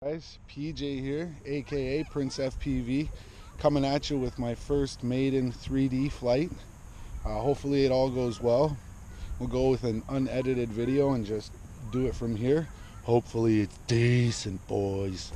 Guys, PJ here, aka Prince FPV, coming at you with my first maiden 3D flight. Hopefully it all goes well. We'll go with an unedited video and just do it from here. Hopefully it's decent, boys.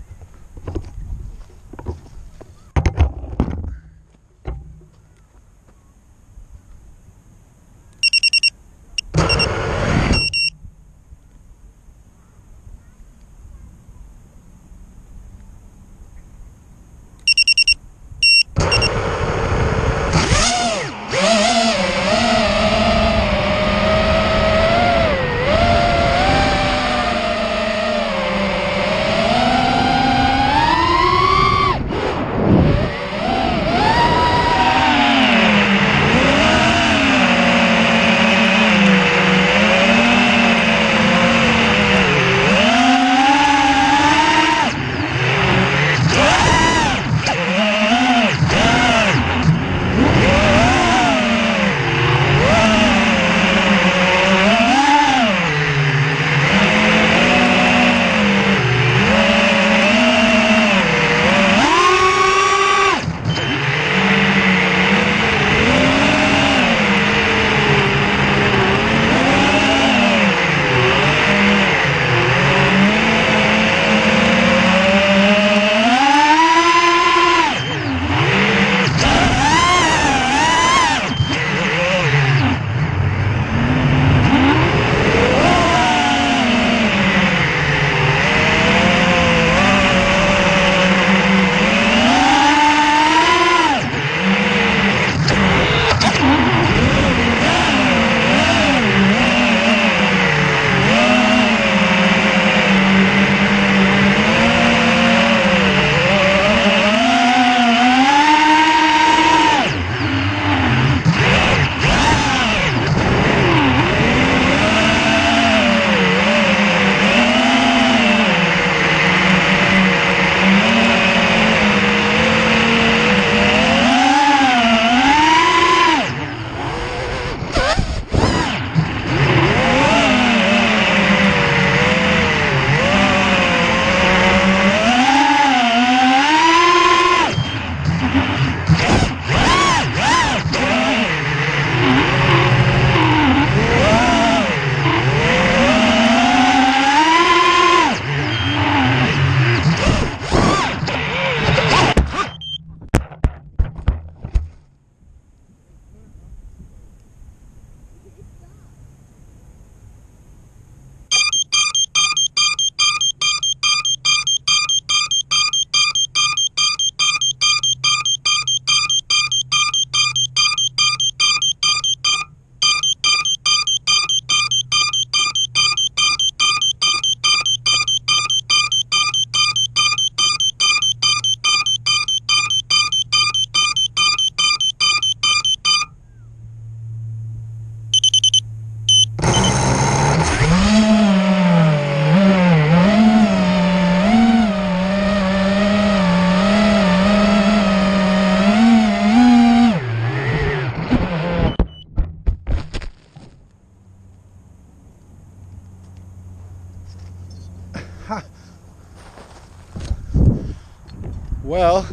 Well,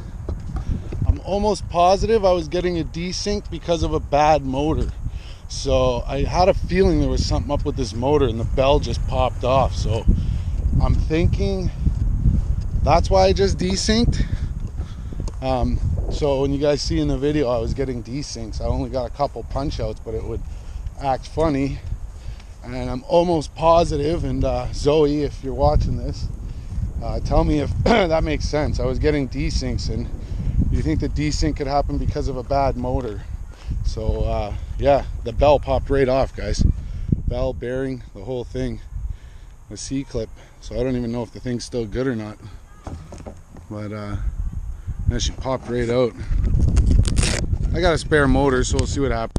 I'm almost positive I was getting a desync because of a bad motor. So I had a feeling there was something up with this motor and the bell just popped off. So I'm thinking that's why I just desynced. So when you guys see in the video I was getting desyncs, I only got a couple punch outs, but it would act funny. And I'm almost positive, and Zoe, if you're watching this, tell me if that makes sense. I was getting desyncs, and you think the desync could happen because of a bad motor. So yeah, the bell popped right off, guys. Bell, bearing, the whole thing. The C-clip. So I don't even know if the thing's still good or not. But she popped right out. I got a spare motor, so we'll see what happens.